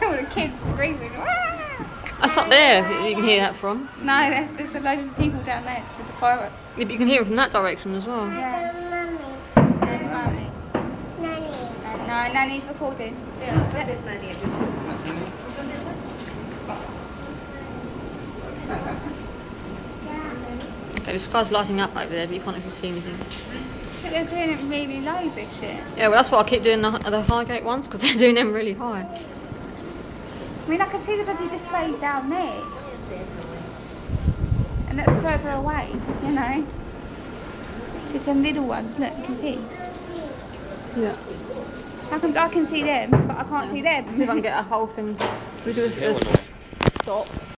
All the kids screaming. That's up there, you can hear that from. No, there's a load of people down there with the fireworks. Yeah, but you can hear it from that direction as well. Yeah. Mummy. Nanny. No, Nanny's recording. Yeah, that is Nanny. Okay, the sky's lighting up over there, but you can't actually see anything. But they're doing it really low, this shit. Yeah, well that's why I keep doing the Highgate ones, because they're doing them really high. I mean, I can see the bloody displays down there. And that's further away, you know. It's them little ones, look, you can see. Yeah. How comes I can see them, but I can't see them? See if I can get a whole thing. We do a stop.